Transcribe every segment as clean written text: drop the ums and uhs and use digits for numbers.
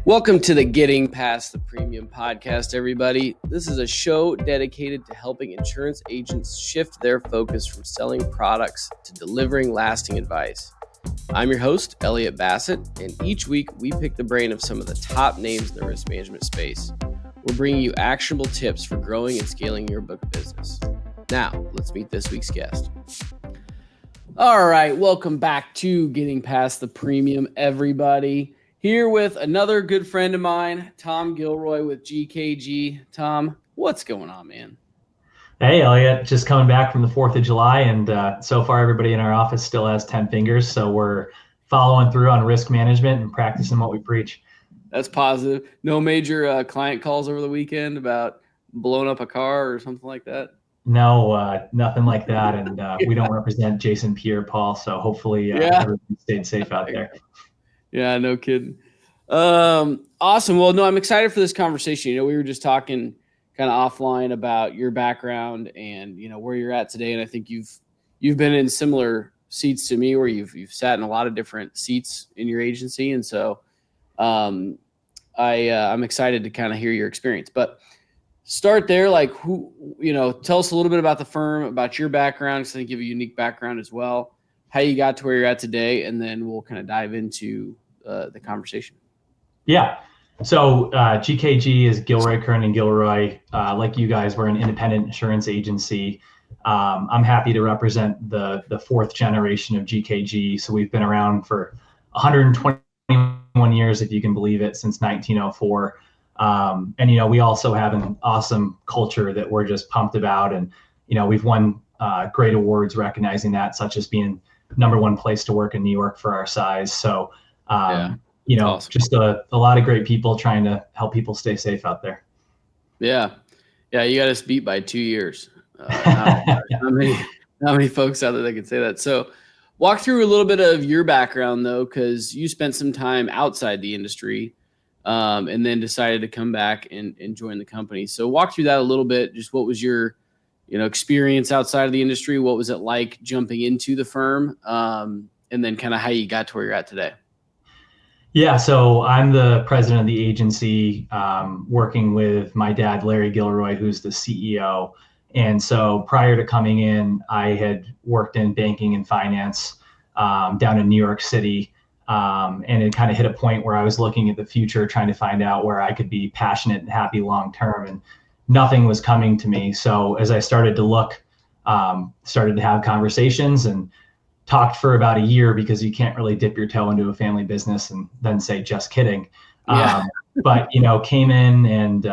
Welcome to the Getting Past the Premium podcast, everybody. This is a show dedicated to helping insurance agents shift their focus from selling products to delivering lasting advice. I'm your host, Elliot Bassett, and each week we pick the brain of some of the top names in the risk management space. We're bringing you actionable tips for growing and scaling your book of business. Now, let's meet this week's guest. All right, welcome back to Getting Past the Premium, everybody. Here with another good friend of mine, Tom Gilroy with GKG. Tom, what's going on, man? Hey, Elliot, just coming back from the 4th of July, and so far everybody in our office still has 10 fingers, so we're following through on risk management and practicing what we preach. That's positive. No major client calls over the weekend about blowing up a car or something like that? No, nothing like that, and we don't represent Jason Pierre-Paul, so hopefully everybody stayed safe out there. Yeah, no kidding. Awesome. Well, no, I'm excited for this conversation. You know, we were just talking kind of offline about your background and, you know, where you're at today. And I think you've been in similar seats to me where you've sat in a lot of different seats in your agency. And so I'm excited to kind of hear your experience. But start there, like tell us a little bit about the firm, about your background, because I think you have a unique background as well, how you got to where you're at today, and then we'll kind of dive into the conversation. Yeah. So GKG is Gilroy, Kern and Gilroy. Like you guys, we're an independent insurance agency. I'm happy to represent the fourth generation of GKG. So we've been around for 121 years, if you can believe it, since 1904. And, you know, we also have an awesome culture that we're just pumped about. And, you know, we've won great awards recognizing that, such as being #1 place to work in New York for our size. So, awesome. Just a lot of great people trying to help people stay safe out there. Yeah. Yeah. You got us beat by 2 years. Not many folks out there that can say that. So walk through a little bit of your background though, because you spent some time outside the industry and then decided to come back and join the company. So walk through that a little bit. Just what was your experience outside of the industry? What was it like jumping into the firm? And then kind of how you got to where you're at today. Yeah, so I'm the president of the agency, working with my dad, Larry Gilroy, who's the CEO. And so prior to coming in, I had worked in banking and finance down in New York City. And it kind of hit a point where I was looking at the future, trying to find out where I could be passionate and happy long term. And nothing was coming to me. So as I started to look, started to have conversations and talked for about a year, because you can't really dip your toe into a family business and then say, just kidding. Yeah. But, came in and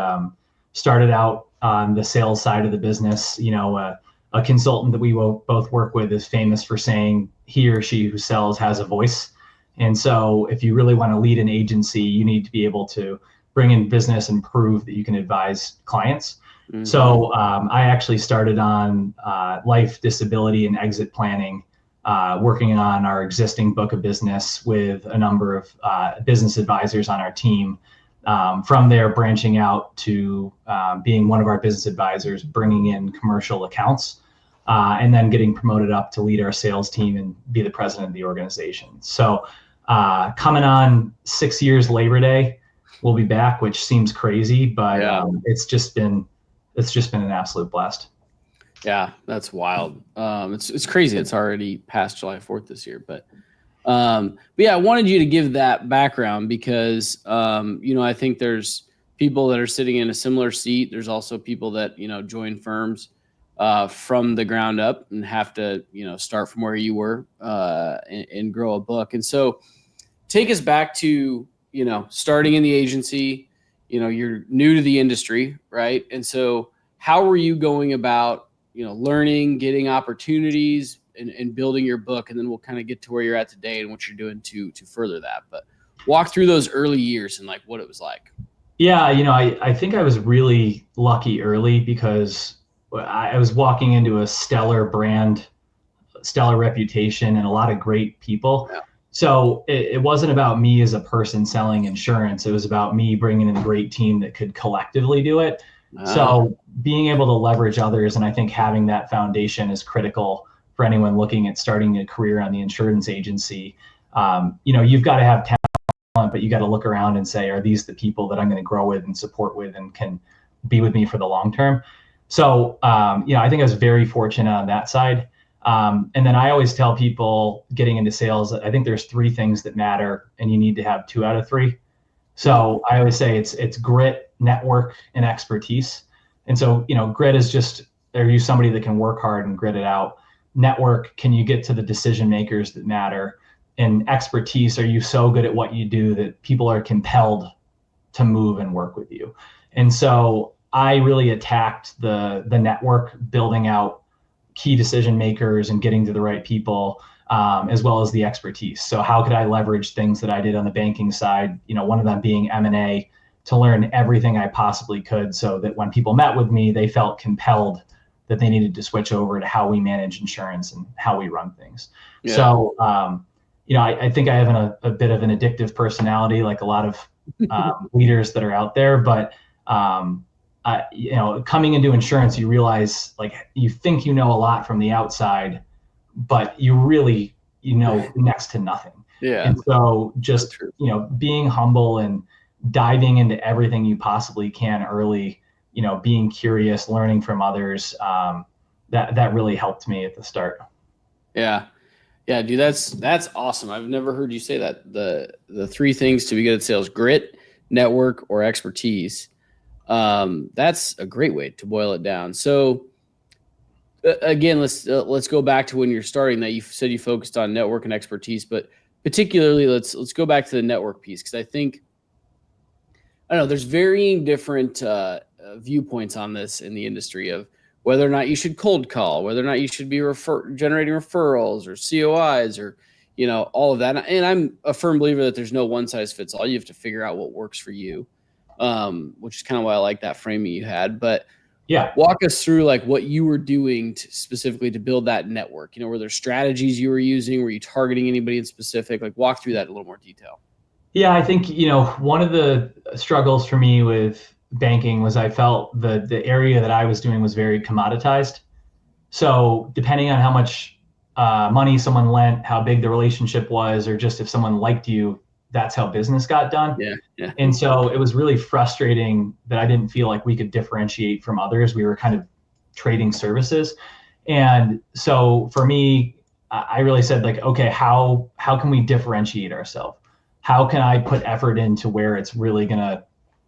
started out on the sales side of the business. A consultant that we both work with is famous for saying he or she who sells has a voice. And so if you really want to lead an agency, you need to be able to bring in business and prove that you can advise clients. Mm-hmm. So I actually started on life, disability, and exit planning, working on our existing book of business with a number of business advisors on our team. From there, branching out to being one of our business advisors, bringing in commercial accounts, and then getting promoted up to lead our sales team and be the president of the organization. So coming on 6 years Labor Day, we'll be back, which seems crazy, but it's just been an absolute blast. Yeah, that's wild. It's crazy. It's already past July 4th this year, but yeah, I wanted you to give that background because, I think there's people that are sitting in a similar seat. There's also people that, join firms from the ground up and have to, start from where you were and grow a book. And so take us back to, starting in the agency, you're new to the industry, right? And so how were you going about, learning, getting opportunities and building your book? And then we'll kind of get to where you're at today and what you're doing to further that. But walk through those early years and like what it was like. Yeah, I think I was really lucky early because I was walking into a stellar brand, stellar reputation, and a lot of great people. Yeah. So it wasn't about me as a person selling insurance. It was about me bringing in a great team that could collectively do it. So being able to leverage others, and I think having that foundation is critical for anyone looking at starting a career on the insurance agency. You've got to have talent, but you got to look around and say, are these the people that I'm going to grow with and support with and can be with me for the long term? So, I think I was very fortunate on that side. And then I always tell people getting into sales, I think there's 3 things that matter and you need to have 2 out of 3. So I always say it's grit, network, and expertise. And so, grit is just, are you somebody that can work hard and grit it out? Network, can you get to the decision makers that matter? And expertise, are you so good at what you do that people are compelled to move and work with you? And so I really attacked the network, building out key decision makers and getting to the right people, as well as the expertise. So how could I leverage things that I did on the banking side, one of them being M&A, to learn everything I possibly could so that when people met with me, they felt compelled that they needed to switch over to how we manage insurance and how we run things. Yeah. So, I think I have a bit of an addictive personality, like a lot of leaders that are out there. But, coming into insurance, you realize, like, you think you know a lot from the outside, but you really, next to nothing. Yeah. And so just, being humble and diving into everything you possibly can early, being curious, learning from others, that really helped me at the start. Yeah. Yeah, dude, that's awesome. I've never heard you say that. The 3 things to be good at sales: grit, network, or expertise. That's a great way to boil it down. So again, let's go back to when you're starting that. You said you focused on network and expertise, but particularly let's go back to the network piece, because I think, I don't know, there's varying different viewpoints on this in the industry of whether or not you should cold call, whether or not you should be generating referrals or COIs or, all of that. And I'm a firm believer that there's no one size fits all. You have to figure out what works for you, which is kind of why I like that framing you had. But yeah, walk us through like what you were doing specifically to build that network. Were there strategies you were using? Were you targeting anybody in specific? Like, walk through that in a little more detail. Yeah, I think, one of the struggles for me with banking was I felt the area that I was doing was very commoditized. So depending on how much money someone lent, how big the relationship was, or just if someone liked you, that's how business got done. Yeah. And so it was really frustrating that I didn't feel like we could differentiate from others. We were kind of trading services. And so for me, I really said, like, okay, how can we differentiate ourselves? How can I put effort into where it's really going to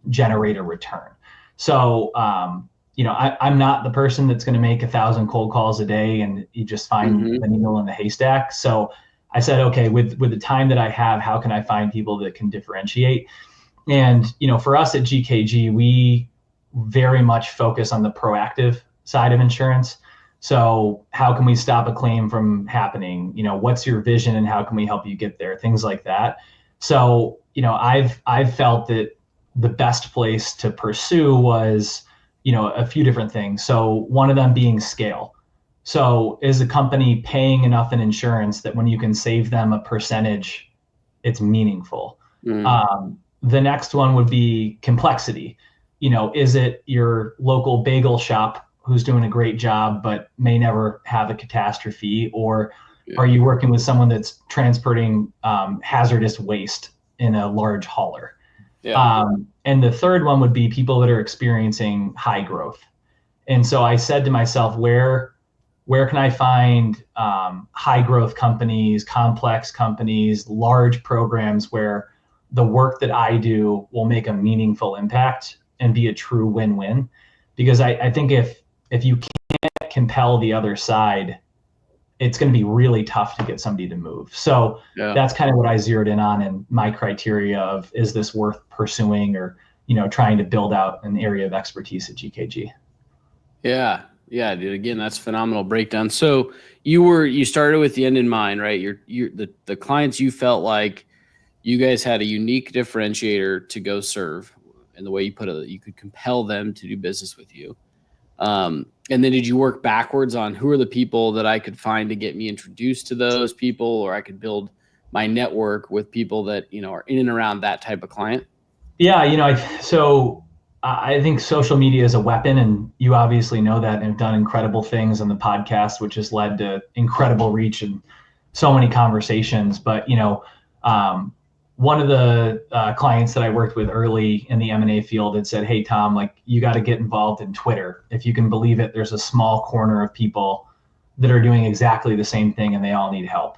generate a return? So, I'm not the person that's going to make 1,000 cold calls a day and you just find the needle in the haystack. So I said, okay, with the time that I have, how can I find people that can differentiate? And, for us at GKG, we very much focus on the proactive side of insurance. So how can we stop a claim from happening? What's your vision and how can we help you get there? Things like that. So, I've felt that the best place to pursue was, a few different things. So one of them being scale. So is a company paying enough in insurance that when you can save them a percentage, it's meaningful? The next one would be complexity. Is it your local bagel shop who's doing a great job but may never have a catastrophe? Or are you working with someone that's transporting hazardous waste in a large hauler? And the third one would be people that are experiencing high growth. And so I said to myself, where can I find high growth companies, complex companies, large programs where the work that I do will make a meaningful impact and be a true win-win? Because I think if you can't compel the other side, it's going to be really tough to get somebody to move. So that's kind of what I zeroed in on, and my criteria of, is this worth pursuing or, trying to build out an area of expertise at GKG. Yeah, dude. Again, that's phenomenal breakdown. So you started with the end in mind, right? The clients you felt like you guys had a unique differentiator to go serve, and the way you put it, you could compel them to do business with you. And then did you work backwards on who are the people that I could find to get me introduced to those people, or I could build my network with people that, are in and around that type of client? Yeah. I think social media is a weapon, and you obviously know that, and have done incredible things on the podcast, which has led to incredible reach and so many conversations. But, one of the clients that I worked with early in the M&A field had said, "Hey, Tom, like you got to get involved in Twitter. If you can believe it, there's a small corner of people that are doing exactly the same thing and they all need help."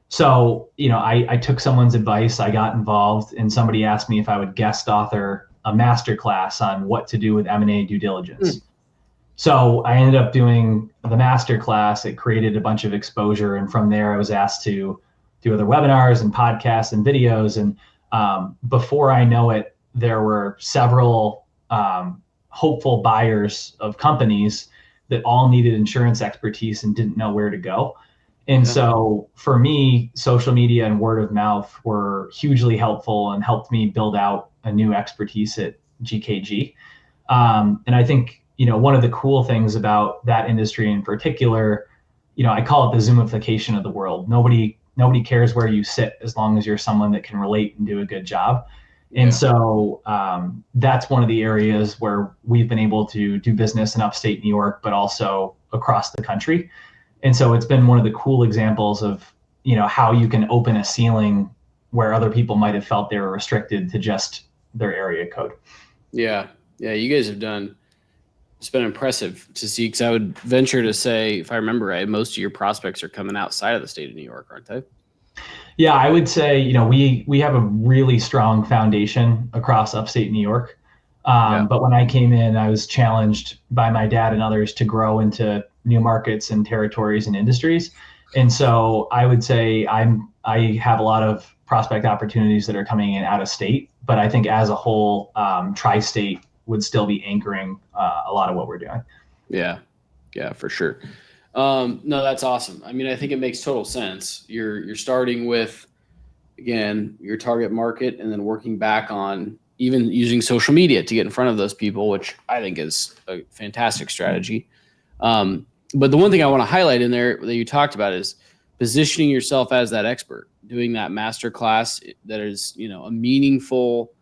So, I took someone's advice, I got involved, and somebody asked me if I would guest author a masterclass on what to do with M&A due diligence. So I ended up doing the masterclass. It created a bunch of exposure. And from there, I was asked to do other webinars and podcasts and videos. And before I know it, there were several hopeful buyers of companies that all needed insurance expertise and didn't know where to go. And so for me, social media and word of mouth were hugely helpful and helped me build out a new expertise at GKG. And I think, one of the cool things about that industry in particular, I call it the Zoomification of the world. Nobody cares where you sit as long as you're someone that can relate and do a good job. And so that's one of the areas where we've been able to do business in upstate New York, but also across the country. And so it's been one of the cool examples of, how you can open a ceiling where other people might have felt they were restricted to just their area code. Yeah. Yeah. You guys have done, it's been impressive to see, because I would venture to say, if I remember right, most of your prospects are coming outside of the state of New York, aren't they? Yeah, I would say, we have a really strong foundation across upstate New York. But when I came in, I was challenged by my dad and others to grow into new markets and territories and industries. And so I would say I have a lot of prospect opportunities that are coming in out of state, but I think as a whole, tri-state would still be anchoring a lot of what we're doing. Yeah, for sure. No, that's awesome. I mean, I think it makes total sense. You're starting with, again, your target market, and then working back on even using social media to get in front of those people, which I think is a fantastic strategy. But the one thing I want to highlight in there that you talked about is positioning yourself as that expert, doing that master class that is, a meaningful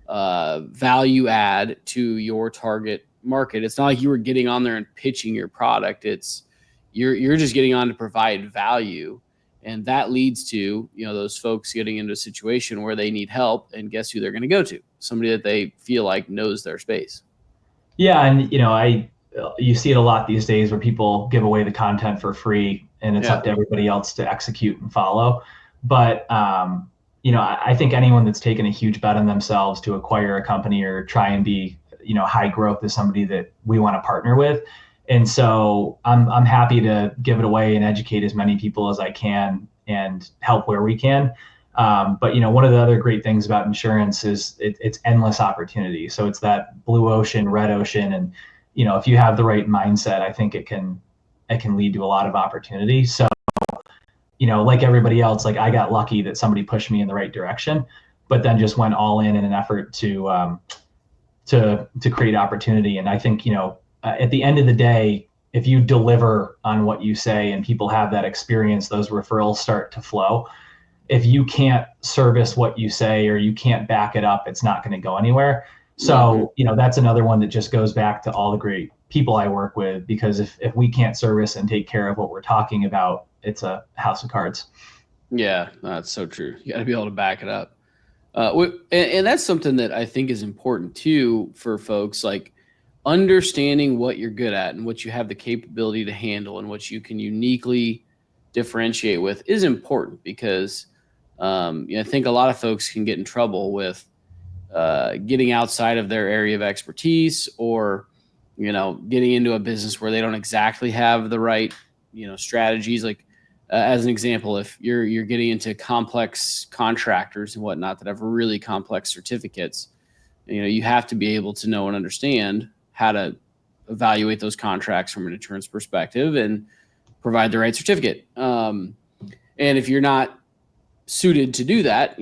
value add to your target market. It's not like you were getting on there and pitching your product. It's you're just getting on to provide value. And that leads to, those folks getting into a situation where they need help, and guess who they're going to go to? Somebody that they feel like knows their space. Yeah. And, you see it a lot these days where people give away the content for free and it's up to everybody else to execute and follow. But, I think anyone that's taken a huge bet on themselves to acquire a company or try and be, high growth is somebody that we want to partner with. And so I'm happy to give it away and educate as many people as I can and help where we can. But one of the other great things about insurance is it's endless opportunity. So it's that blue ocean, red ocean, and if you have the right mindset, I think it can lead to a lot of opportunity. So like everybody else, like I got lucky that somebody pushed me in the right direction, but then just went all in an effort to create opportunity. And I think at the end of the day, if you deliver on what you say and people have that experience, those referrals start to flow. If you can't service what you say or you can't back it up, it's not going to go anywhere. So, that's another one that just goes back to all the great people I work with, because if we can't service and take care of what we're talking about, it's a house of cards. Yeah, that's so true. You got to be able to back it up. And that's something that I think is important too for folks, like understanding what you're good at and what you have the capability to handle and what you can uniquely differentiate with is important, because I think a lot of folks can get in trouble with getting outside of their area of expertise, or getting into a business where they don't exactly have the right strategies. Like as an example, if you're getting into complex contractors and whatnot that have really complex certificates, you have to be able to know and understand how to evaluate those contracts from an insurance perspective and provide the right certificate. And if you're not suited to do that,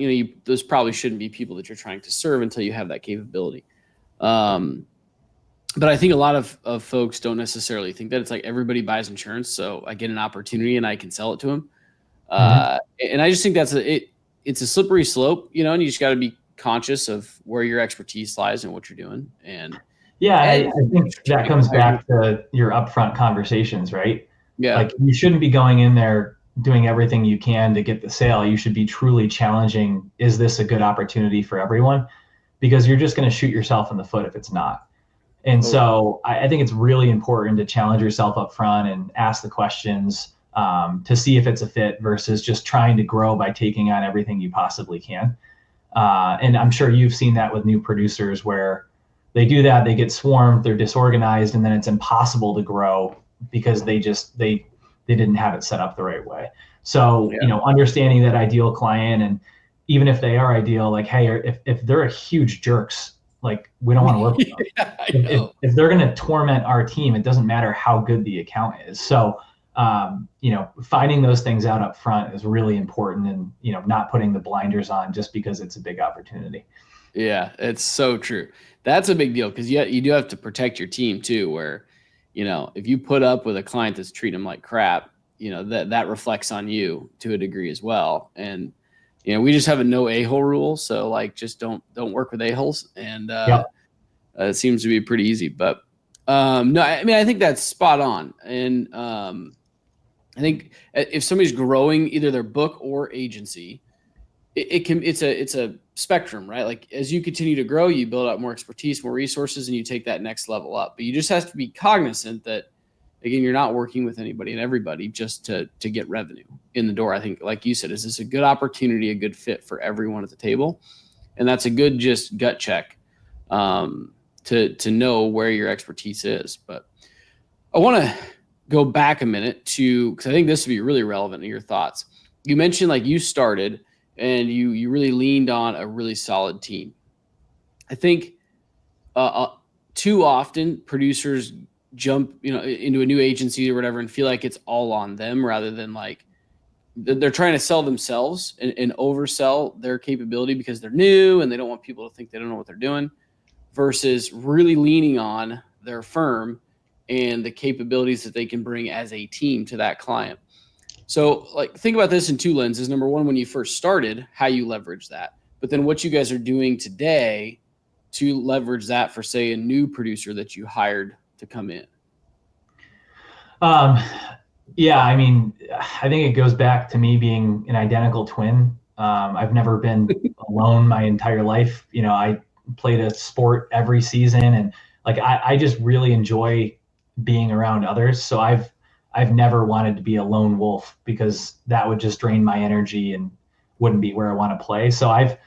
those probably shouldn't be people that you're trying to serve until you have that capability. But I think a lot of folks don't necessarily think that. It's like everybody buys insurance, so I get an opportunity and I can sell it to them. And I just think it's a slippery slope, and you just got to be conscious of where your expertise lies and what you're doing. And I think that comes back to your upfront conversations, right? Yeah. Like you shouldn't be going in there doing everything you can to get the sale. You should be truly challenging, is this a good opportunity for everyone? Because you're just going to shoot yourself in the foot if it's not. And so I think it's really important to challenge yourself up front and ask the questions to see if it's a fit versus just trying to grow by taking on everything you possibly can. And I'm sure you've seen that with new producers where they do that, they get swarmed, they're disorganized, and then it's impossible to grow because they didn't have it set up the right way. So, understanding that ideal client, and even if they are ideal, like, hey, if they're a huge jerks, like, we don't want to work with them. If they're going to torment our team, it doesn't matter how good the account is. So, finding those things out up front is really important, and, not putting the blinders on just because it's a big opportunity. Yeah, it's so true. That's a big deal because you do have to protect your team too, where, if you put up with a client that's treating them like crap, that reflects on you to a degree as well. And, we just have a no a-hole rule. So, like, just don't work with a-holes. And it seems to be pretty easy. But no, I mean, I think that's spot on. And I think if somebody's growing either their book or agency, it's a spectrum, right? Like, as you continue to grow, you build out more expertise, more resources, and you take that next level up. But you just have to be cognizant that, again, you're not working with anybody and everybody just to get revenue in the door. I think, like you said, is this a good opportunity, a good fit for everyone at the table? And that's a good just gut check to know where your expertise is. But I want to go back a minute because I think this would be really relevant to your thoughts. You mentioned, like, you started and you really leaned on a really solid team. I think too often producers jump, into a new agency or whatever and feel like it's all on them rather than, like, they're trying to sell themselves and oversell their capability because they're new and they don't want people to think they don't know what they're doing, versus really leaning on their firm and the capabilities that they can bring as a team to that client. So, like, think about this in two lenses. Number one, when you first started, how you leverage that, but then what you guys are doing today to leverage that for, say, a new producer that you hired to come in. Yeah, I mean, I think it goes back to me being an identical twin. I've never been alone my entire life. I played a sport every season, and, like, I just really enjoy being around others. So I've never wanted to be a lone wolf because that would just drain my energy and wouldn't be where I want to play. So I've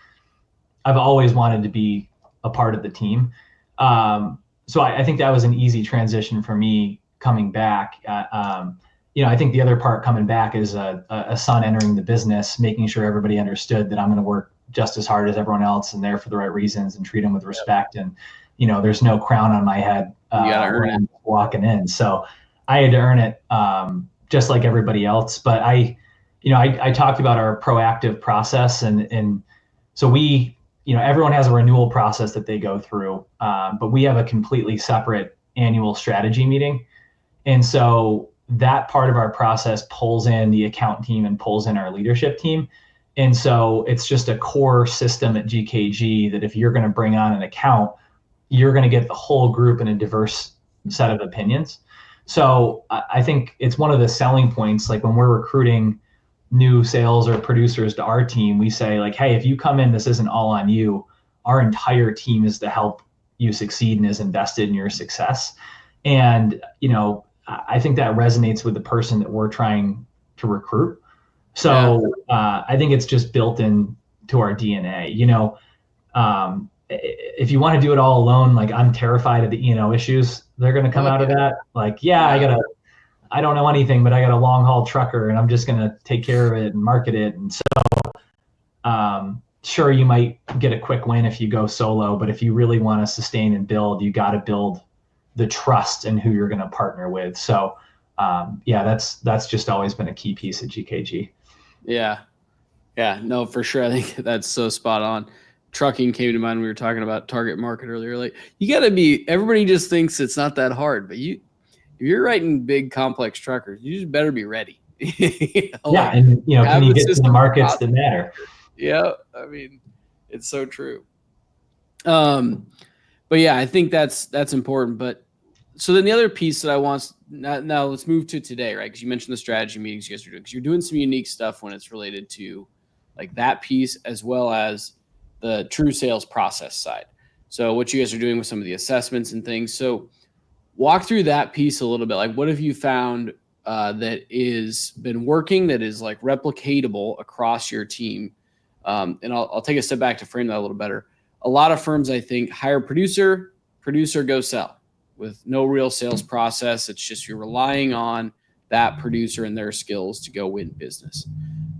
always wanted to be a part of the team. So I think that was an easy transition for me coming back. I think the other part coming back is a son entering the business, making sure everybody understood that I'm going to work just as hard as everyone else and there for the right reasons and treat them with respect. And, there's no crown on my head walking in. So I had to earn it just like everybody else. But I talked about our proactive process. And so everyone has a renewal process that they go through, but we have a completely separate annual strategy meeting. And so that part of our process pulls in the account team and pulls in our leadership team. And so it's just a core system at GKG that if you're going to bring on an account, you're going to get the whole group in a diverse set of opinions. So I think it's one of the selling points. Like, when we're recruiting new sales or producers to our team, we say, like, hey, if you come in, this isn't all on you. Our entire team is to help you succeed and is invested in your success. And, I think that resonates with the person that we're trying to recruit. So I think it's just built in to our DNA. If you want to do it all alone, like, I'm terrified of the E&O issues they're going to come out of that. Like, I don't know anything, but I got a long haul trucker and I'm just going to take care of it and market it. And so, sure, you might get a quick win if you go solo, but if you really want to sustain and build, you got to build the trust in who you're going to partner with. So, that's just always been a key piece at GKG. Yeah, no, for sure. I think that's so spot on. Trucking came to mind. We were talking about target market earlier. Like, you got to be, everybody just thinks it's not that hard, but if you're writing big complex truckers, you just better be ready. And can you get to the markets that matter? Yeah, I mean, it's so true. But yeah, I think that's important. But so then the other piece that I want now let's move to today, right? Because you mentioned the strategy meetings you guys are doing, because you're doing some unique stuff when it's related to like that piece as well as the true sales process side. So what you guys are doing with some of the assessments and things. So walk through that piece a little bit. Like, what have you found that is been working, that is like replicatable across your team? And I'll take a step back to frame that a little better. A lot of firms, I think, hire producer, go sell with no real sales process. It's just you're relying on that producer and their skills to go win business.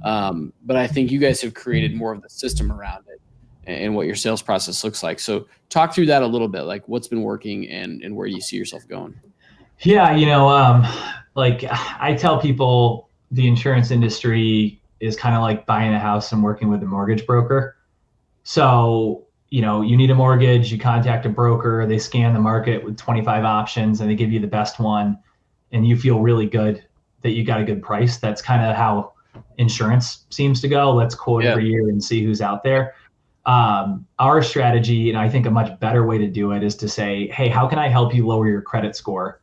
But I think you guys have created more of the system around it and what your sales process looks like. So talk through that a little bit, like what's been working and where you see yourself going. Yeah, like I tell people the insurance industry is kind of like buying a house and working with a mortgage broker. So, you need a mortgage, you contact a broker, they scan the market with 25 options and they give you the best one, and you feel really good that you got a good price. That's kind of how insurance seems to go. Let's quote every year and see who's out there. Our strategy, and I think a much better way to do it, is to say, hey, how can I help you lower your credit score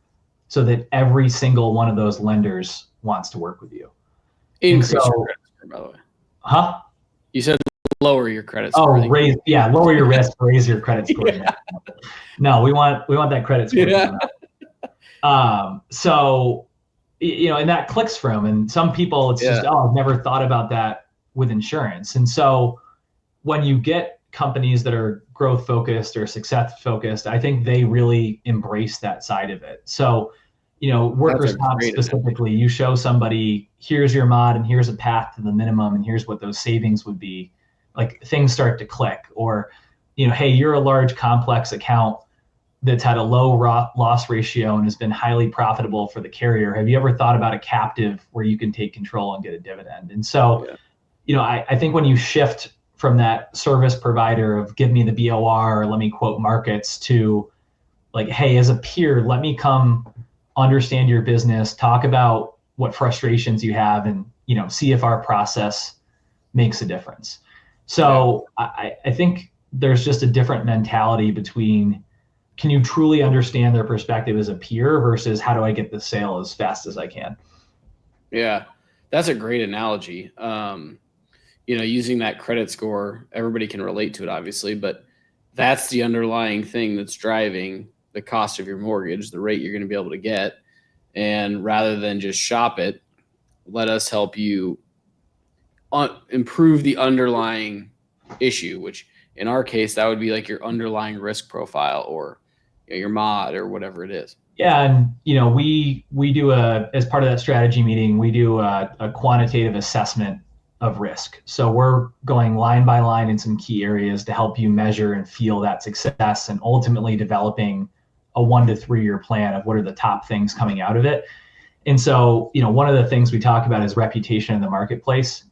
so that every single one of those lenders wants to work with you? Increase your credit score, by the way. Huh? You said lower your credit score. Lower your risk, raise your credit score. Yeah. No, we want that credit score. Yeah. So, and that clicks for them. And some people, it's just, I've never thought about that with insurance. And so when you get companies that are growth focused or success focused, I think they really embrace that side of it. So, workers' comp specifically, you show somebody, here's your mod and here's a path to the minimum and here's what those savings would be. Like, things start to click. Or, hey, you're a large complex account that's had a low loss ratio and has been highly profitable for the carrier. Have you ever thought about a captive where you can take control and get a dividend? And so, I think when you shift from that service provider of give me the BOR or let me quote markets to like, hey, as a peer, let me come understand your business, talk about what frustrations you have, and see if our process makes a difference. So I think there's just a different mentality between, can you truly understand their perspective as a peer versus how do I get the sale as fast as I can? Yeah, that's a great analogy. Using that credit score, everybody can relate to it, obviously, but that's the underlying thing that's driving the cost of your mortgage, the rate you're going to be able to get. And rather than just shop it, let us help you improve the underlying issue, which in our case, that would be like your underlying risk profile or your mod or whatever it is. Yeah. And, we do as part of that strategy meeting, we do a quantitative assessment of risk. So we're going line by line in some key areas to help you measure and feel that success, and ultimately developing a 1 to 3 year plan of what are the top things coming out of it. And so, one of the things we talk about is reputation in the marketplace.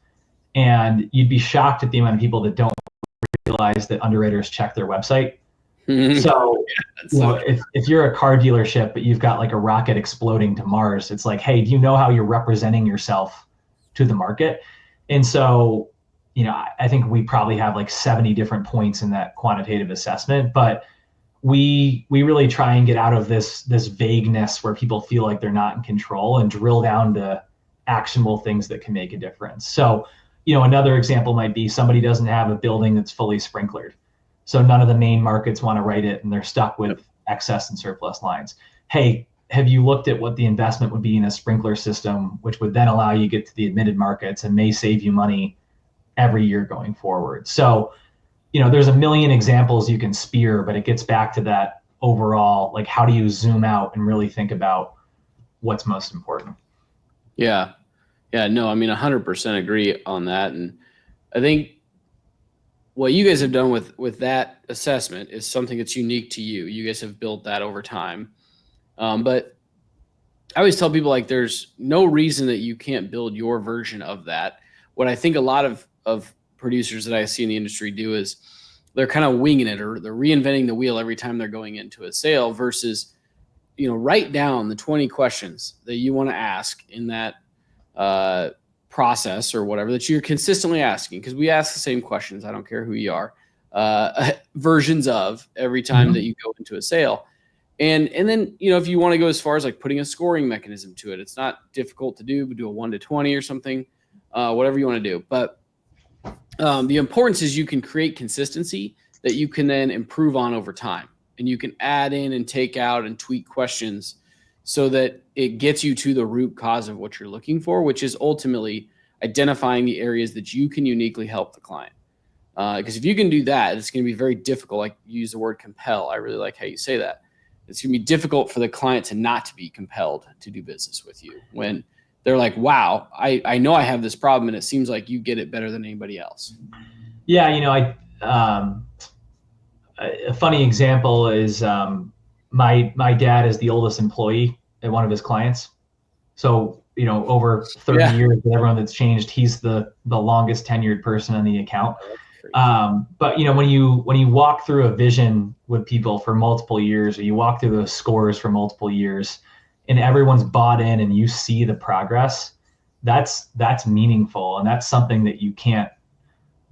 And you'd be shocked at the amount of people that don't realize that underwriters check their website. So, if you're a car dealership, but you've got like a rocket exploding to Mars, it's like, hey, do you know how you're representing yourself to the market? And so, I think we probably have like 70 different points in that quantitative assessment, but we really try and get out of this vagueness where people feel like they're not in control and drill down to actionable things that can make a difference. So, another example might be somebody doesn't have a building that's fully sprinklered. So none of the main markets want to write it and they're stuck with excess and surplus lines. Hey, have you looked at what the investment would be in a sprinkler system, which would then allow you to get to the admitted markets and may save you money every year going forward? So, there's a million examples you can spear, but it gets back to that overall, like, how do you zoom out and really think about what's most important? Yeah. Yeah, no, I mean, 100% agree on that. And I think what you guys have done with that assessment is something that's unique to you. You guys have built that over time. But I always tell people, like, there's no reason that you can't build your version of that. What I think a lot of producers that I see in the industry do is they're kind of winging it, or they're reinventing the wheel every time they're going into a sale versus, write down the 20 questions that you want to ask in that process or whatever that you're consistently asking, because we ask the same questions. I don't care who you are, versions of every time that you go into a sale. And then, if you want to go as far as like putting a scoring mechanism to it, it's not difficult to do, but do a 1 to 20 or something, whatever you want to do. But the importance is you can create consistency that you can then improve on over time. And you can add in and take out and tweak questions so that it gets you to the root cause of what you're looking for, which is ultimately identifying the areas that you can uniquely help the client. Because if you can do that, it's going to be very difficult. Like you use the word compel. I really like how you say that. It's going to be difficult for the client to not to be compelled to do business with you when they're like, wow, I know I have this problem and it seems like you get it better than anybody else. Yeah. A funny example is my dad is the oldest employee at one of his clients. So, over 30 years, everyone that's changed, he's the longest tenured person on the account. But when you walk through a vision with people for multiple years, or you walk through those scores for multiple years, and everyone's bought in, and you see the progress, that's meaningful, and that's something that you can't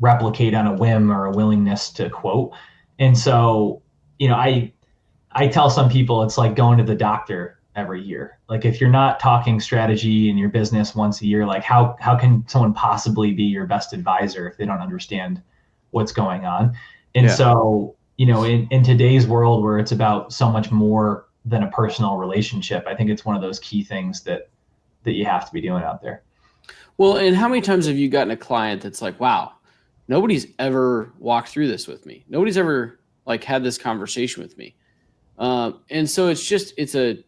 replicate on a whim or a willingness to quote. And so, I tell some people it's like going to the doctor every year. Like if you're not talking strategy in your business once a year, like how can someone possibly be your best advisor if they don't understand what's going on? And so, in today's world where it's about so much more than a personal relationship, I think it's one of those key things that you have to be doing out there. Well, and how many times have you gotten a client that's like, wow, nobody's ever walked through this with me. Nobody's ever like had this conversation with me. And so it's a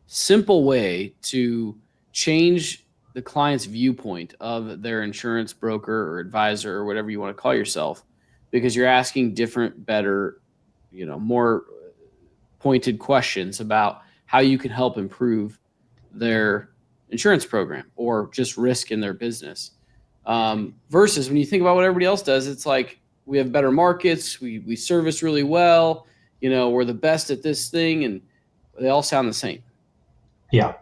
simple way to change the client's viewpoint of their insurance broker or advisor or whatever you want to call yourself, because you're asking different, better, more pointed questions about how you can help improve their insurance program or just risk in their business. Versus when you think about what everybody else does, it's like we have better markets, we service really well, we're the best at this thing, and they all sound the same. Yeah.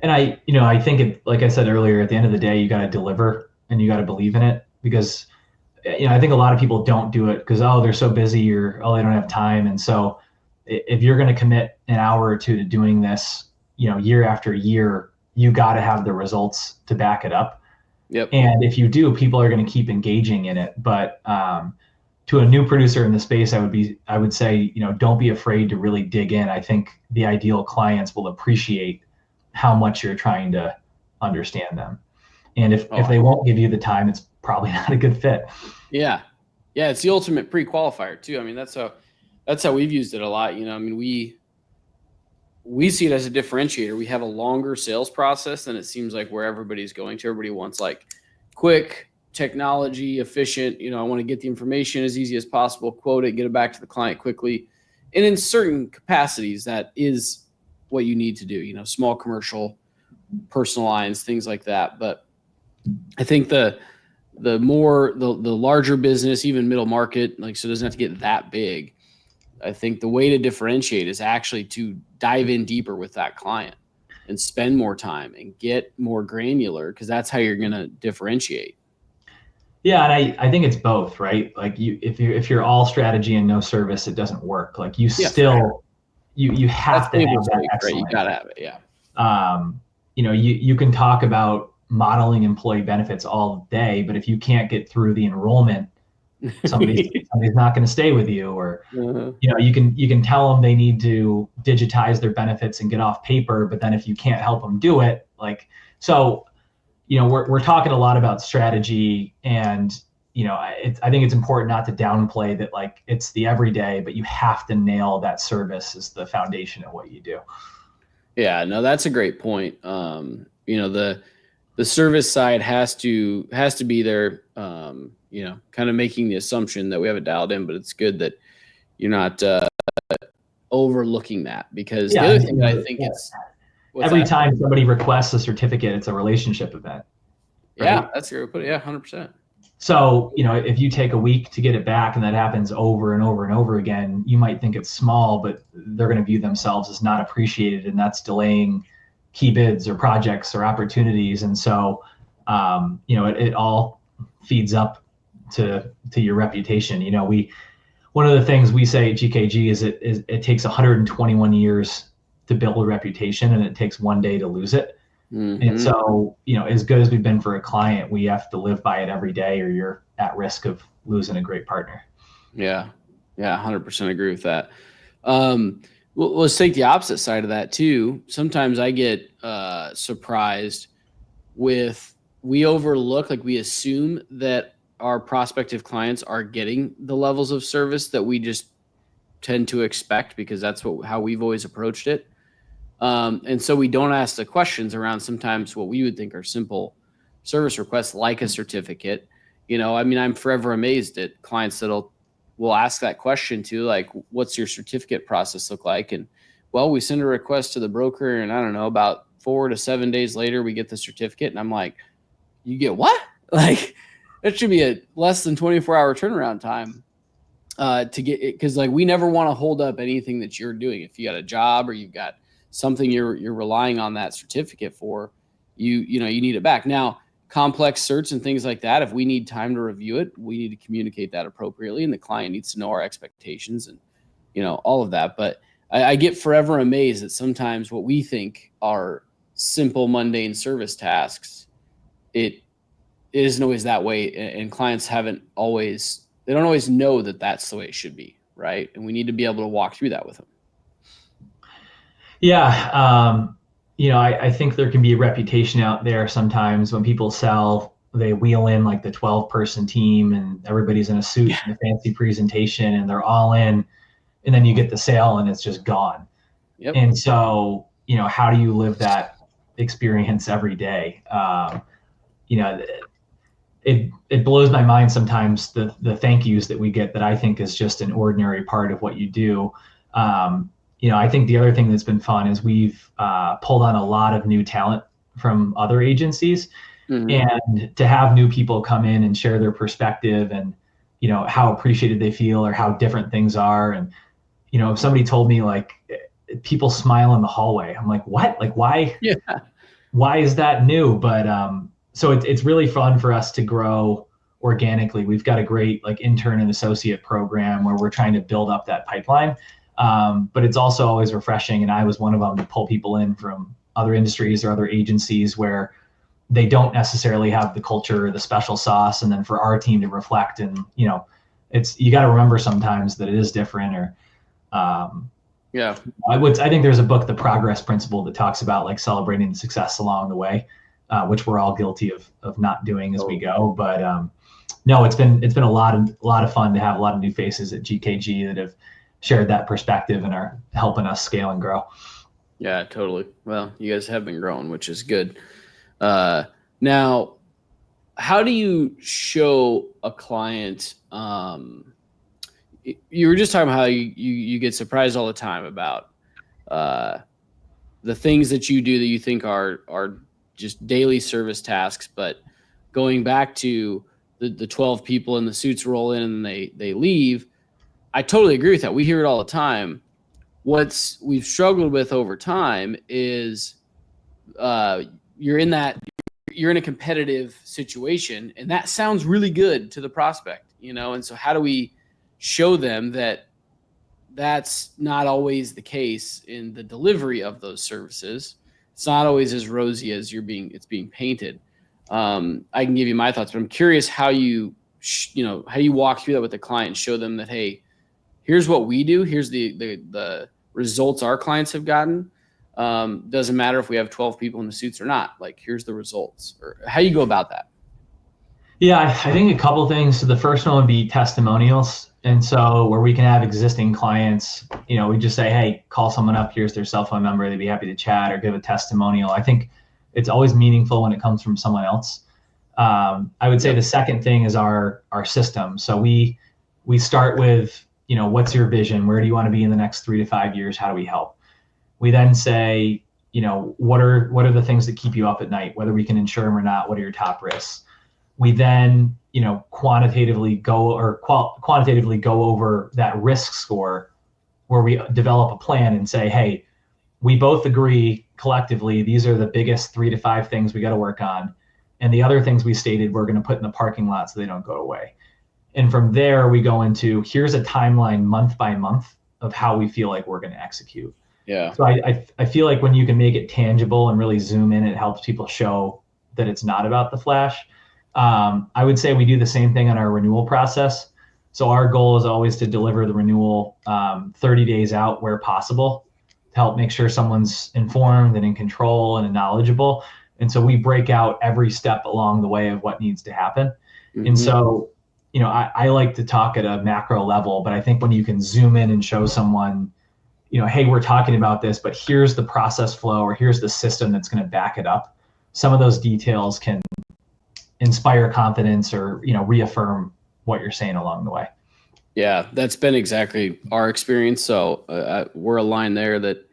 And I think it, like I said earlier, at the end of the day, you got to deliver and you got to believe in it, because, I think a lot of people don't do it because, they're so busy, or, they don't have time. And so if you're going to commit an hour or two to doing this, year after year, you got to have the results to back it up. Yep. And if you do, people are going to keep engaging in it. But to a new producer in the space, I would say, don't be afraid to really dig in. I think the ideal clients will appreciate how much you're trying to understand them. And if they won't give you the time, it's probably not a good fit. Yeah. Yeah. It's the ultimate pre-qualifier too. I mean, that's how we've used it a lot. We see it as a differentiator. We have a longer sales process than it seems like where everybody's going to. Everybody wants like quick technology, efficient, I want to get the information as easy as possible, quote it, get it back to the client quickly. And in certain capacities, that is what you need to do, small commercial, personal lines, things like that. But I think the larger business, even middle market, so it doesn't have to get that big. I think the way to differentiate is actually to dive in deeper with that client and spend more time and get more granular, because that's how you're going to differentiate. Yeah. And I think it's both, right? Like if you're all strategy and no service, it doesn't work. Like you still, you have to have that excellence. Right? You got to have it. Yeah. You can talk about modeling employee benefits all day, but if you can't get through the enrollment, somebody's not going to stay with you. Or you can tell them they need to digitize their benefits and get off paper, but then if you can't help them do it, we're talking a lot about strategy, and I think it's important not to downplay that. Like it's the everyday, but you have to nail that service as the foundation of what you do. Yeah, no, that's a great point. The service side has to be there. Kind of making the assumption that we have it dialed in, but it's good that you're not overlooking that, because the other thing that I think it's every time somebody requests a certificate, it's a relationship event. Right? Yeah, that's a good way to put it. Yeah, 100%. So, if you take a week to get it back and that happens over and over and over again, you might think it's small, but they're going to view themselves as not appreciated, and that's delaying key bids or projects or opportunities. And so, it all feeds up to your reputation. We one of the things we say at GKG is it takes 121 years to build a reputation, and it takes one day to lose it. Mm-hmm. And so, as good as we've been for a client, we have to live by it every day, or you're at risk of losing a great partner. Yeah. 100% agree with that. Well, let's take the opposite side of that too. Sometimes I get surprised with, we overlook, like we assume that our prospective clients are getting the levels of service that we just tend to expect, because that's how we've always approached it. And so we don't ask the questions around sometimes what we would think are simple service requests, like a certificate. I'm forever amazed at clients will ask that question too, like, what's your certificate process look like? And well, we send a request to the broker, and I don't know, about 4 to 7 days later, we get the certificate. And I'm like, you get what? Like, that should be a less than 24-hour turnaround time to get it. Cause like, we never want to hold up anything that you're doing. If you got a job or you've got something you're relying on that certificate for, you need it back. Now, complex certs and things like that, if we need time to review it, we need to communicate that appropriately, and the client needs to know our expectations and all of that. But I get forever amazed that sometimes what we think are simple, mundane service tasks, it isn't always that way, and clients don't always know that that's the way it should be, right? And we need to be able to walk through that with them. Yeah. I think there can be a reputation out there sometimes when people sell, they wheel in like the 12-person team and everybody's in a suit and a fancy presentation and they're all in, and then you get the sale and it's just gone. Yep. And so, how do you live that experience every day? It blows my mind sometimes, the thank yous that we get, that I think is just an ordinary part of what you do. I think the other thing that's been fun is we've pulled on a lot of new talent from other agencies, and to have new people come in and share their perspective and, how appreciated they feel or how different things are. And, if somebody told me like people smile in the hallway, I'm like, what? Like, why? Yeah. Why is that new? But so it's really fun for us to grow organically. We've got a great like intern and associate program where we're trying to build up that pipeline. But it's also always refreshing, and I was one of them, to pull people in from other industries or other agencies where they don't necessarily have the culture or the special sauce, and then for our team to reflect. And you got to remember sometimes that it is different. Or yeah, I think there's a book, The Progress Principle, that talks about like celebrating the success along the way, which we're all guilty of not doing as we go. But no, it's been a lot of fun to have a lot of new faces at GKG that have shared that perspective and are helping us scale and grow. Yeah, totally. Well, you guys have been growing, which is good. Now, how do you show a client? You were just talking about how you get surprised all the time about the things that you do that you think are just daily service tasks, but going back to the 12 people in the suits roll in and they leave. I totally agree with that. We hear it all the time. What we've struggled with over time is you're in a competitive situation, and that sounds really good to the prospect, and so how do we show them that that's not always the case in the delivery of those services? It's not always as rosy as it's being painted. I can give you my thoughts, but I'm curious how you walk through that with the client and show them that, hey, here's what we do. Here's the results our clients have gotten. Doesn't matter if we have 12 people in the suits or not. Like, here's the results. Or how you go about that. Yeah, I think a couple things. So the first one would be testimonials. And so where we can have existing clients, we just say, hey, call someone up. Here's their cell phone number. They'd be happy to chat or give a testimonial. I think it's always meaningful when it comes from someone else. I would say the second thing is our system. So we start with, what's your vision? Where do you want to be in the next 3 to 5 years? How do we help? We then say, what are the things that keep you up at night, whether we can insure them or not? What are your top risks? We then, quantitatively go over that risk score, where we develop a plan and say, hey, we both agree collectively, these are the biggest 3 to 5 things we got to work on. And the other things we stated, we're going to put in the parking lot so they don't go away. And from there, we go into, here's a timeline month by month of how we feel like we're going to execute. Yeah. So I feel like when you can make it tangible and really zoom in, it helps people show that it's not about the flash. I would say we do the same thing on our renewal process. So our goal is always to deliver the renewal 30 days out where possible, to help make sure someone's informed and in control and knowledgeable. And so we break out every step along the way of what needs to happen. Mm-hmm. And so, you know, I like to talk at a macro level, but I think when you can zoom in and show someone, you know, hey, we're talking about this, but here's the process flow, or here's the system that's going to back it up. Some of those details can inspire confidence, or, you know, reaffirm what you're saying along the way. Yeah, that's been exactly our experience. So we're aligned there that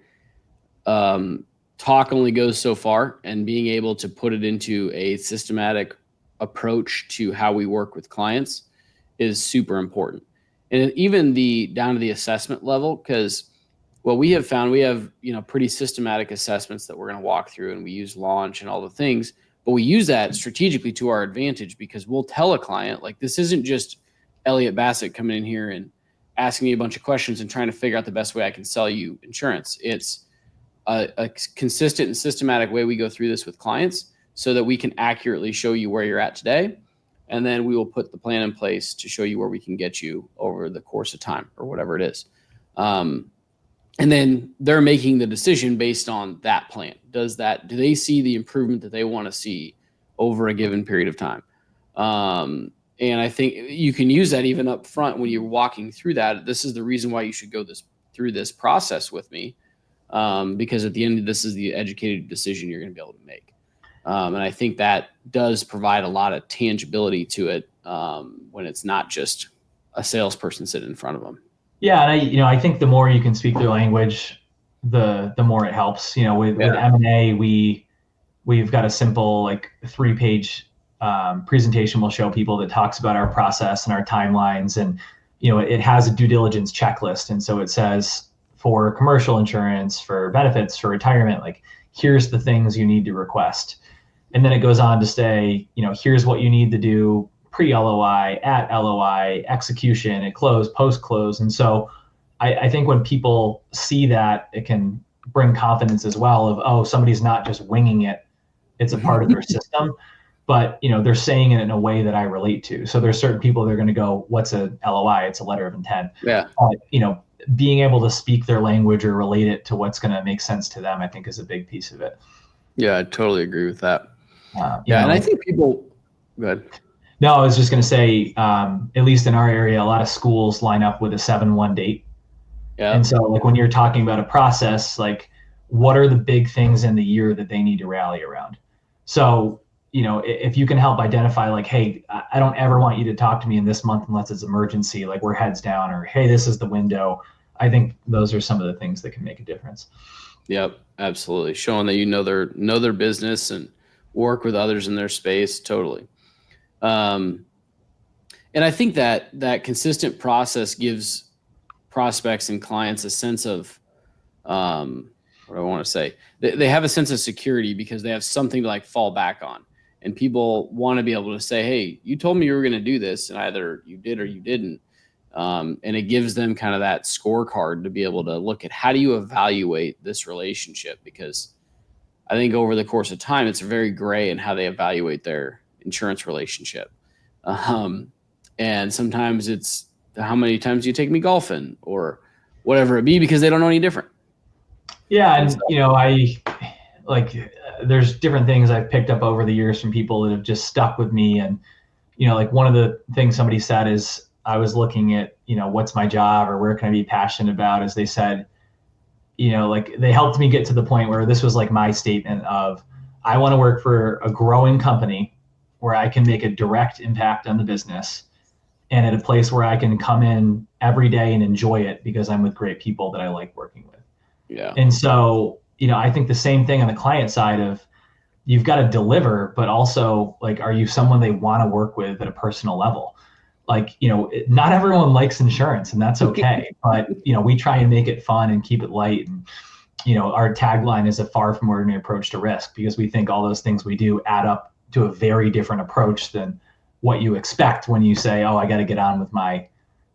talk only goes so far, and being able to put it into a systematic approach to how we work with clients is super important. And even down to the assessment level, because what we have found, we have, you know, pretty systematic assessments that we're going to walk through, and we use launch and all the things, but we use that strategically to our advantage, because we'll tell a client, like, this isn't just Elliot Bassett coming in here and asking me a bunch of questions and trying to figure out the best way I can sell you insurance. It's a consistent and systematic way we go through this with clients, so that we can accurately show you where you're at today. And then we will put the plan in place to show you where we can get you over the course of time, or whatever it is. And then they're making the decision based on that plan. Do they see the improvement that they want to see over a given period of time? And I think you can use that even up front when you're walking through that. This is the reason why you should go through this process with me, because at the end, this is the educated decision you're going to be able to make. And I think that does provide a lot of tangibility to it, when it's not just a salesperson sitting in front of them. Yeah, and I think the more you can speak their language, the more it helps. You know, with M&A, we've got a simple, like, 3-page presentation we'll show people that talks about our process and our timelines, and, you know, it has a due diligence checklist. And so it says, for commercial insurance, for benefits, for retirement, like, here's the things you need to request. And then it goes on to say, you know, here's what you need to do pre-LOI, at LOI, execution, at close, post-close. And so I think when people see that, it can bring confidence as well of, oh, somebody's not just winging it. It's a part of their system, but, you know, they're saying it in a way that I relate to. So there's certain people that are going to go, what's a LOI? It's a letter of intent. Yeah. You know, being able to speak their language or relate it to what's going to make sense to them, I think, is a big piece of it. Yeah, I totally agree with that. And I think people, go ahead. No, I was just going to say, at least in our area, a lot of schools line up with a 7/1 date. Yeah. And so, like, when you're talking about a process, like, what are the big things in the year that they need to rally around? So, you know, if you can help identify, like, hey, I don't ever want you to talk to me in this month unless it's emergency, like, we're heads down, or, hey, this is the window. I think those are some of the things that can make a difference. Yep, absolutely. Showing that you know their business and work with others in their space. Totally. And I think that consistent process gives prospects and clients a sense of, what do I want to say? They have a sense of security, because they have something to, like, fall back on. And people want to be able to say, hey, you told me you were going to do this, and either you did or you didn't. And it gives them kind of that scorecard to be able to look at, how do you evaluate this relationship? Because I think over the course of time, it's very gray in how they evaluate their insurance relationship. And sometimes it's, how many times do you take me golfing, or whatever it be, because they don't know any different. Yeah. And, you know, there's different things I've picked up over the years from people that have just stuck with me. And, you know, like, one of the things somebody said is, I was looking at, you know, what's my job, or where can I be passionate about? As they said, you know, like, they helped me get to the point where this was like my statement of, I want to work for a growing company where I can make a direct impact on the business, and at a place where I can come in every day and enjoy it, because I'm with great people that I like working with. Yeah. And so, you know, I think the same thing on the client side of, you've got to deliver, but also, like, are you someone they want to work with at a personal level? Like, you know, not everyone likes insurance, and that's okay. But, you know, we try and make it fun and keep it light. And, you know, our tagline is a far from ordinary approach to risk, because we think all those things we do add up to a very different approach than what you expect when you say, oh, I got to get on with my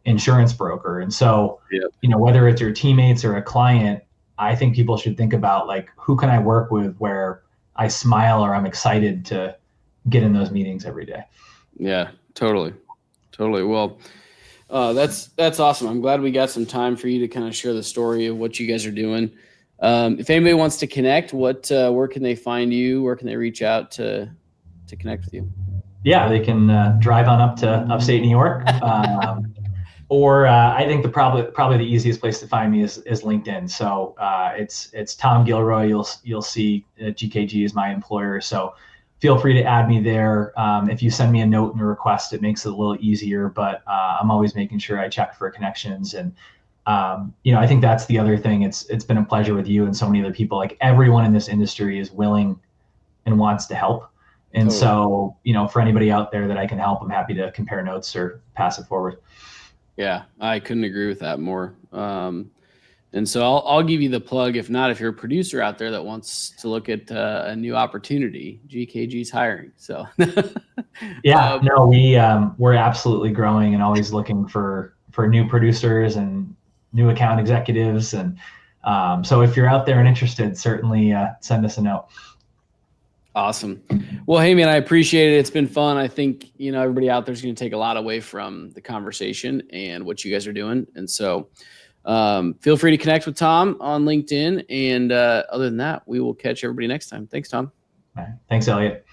insurance broker. And so, whether it's your teammates or a client, I think people should think about like, who can I work with where I smile or I'm excited to get in those meetings every day. Yeah, totally. Well, that's awesome. I'm glad we got some time for you to kind of share the story of what you guys are doing. If anybody wants to connect, where can they find you? Where can they reach out to connect with you? Yeah, they can drive on up to upstate New York. Or I think probably the easiest place to find me is LinkedIn. So it's Tom Gilroy. You'll see GKG is my employer. So feel free to add me there. If you send me a note and a request, it makes it a little easier. But I'm always making sure I check for connections. And I think that's the other thing. It's been a pleasure with you and so many other people. Like everyone in this industry is willing and wants to help. And so for anybody out there that I can help, I'm happy to compare notes or pass it forward. Yeah, I couldn't agree with that more. And so I'll give you the plug. If not, if you're a producer out there that wants to look at a new opportunity, GKG's hiring. So yeah, we're absolutely growing and always looking for new producers and new account executives. And so if you're out there and interested, certainly send us a note. Awesome. Well, hey man, I appreciate it. It's been fun. I think, everybody out there is going to take a lot away from the conversation and what you guys are doing. And so feel free to connect with Tom on LinkedIn. And other than that, we will catch everybody next time. Thanks, Tom. All right. Thanks, Elliot.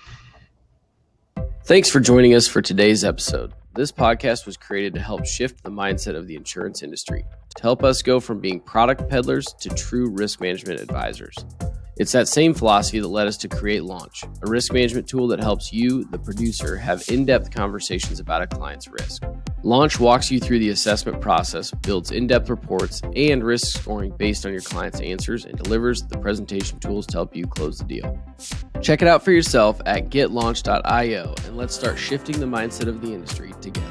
Thanks for joining us for today's episode. This podcast was created to help shift the mindset of the insurance industry, to help us go from being product peddlers to true risk management advisors. It's that same philosophy that led us to create Launch, a risk management tool that helps you, the producer, have in-depth conversations about a client's risk. Launch walks you through the assessment process, builds in-depth reports and risk scoring based on your client's answers, and delivers the presentation tools to help you close the deal. Check it out for yourself at getlaunch.io, and let's start shifting the mindset of the industry together.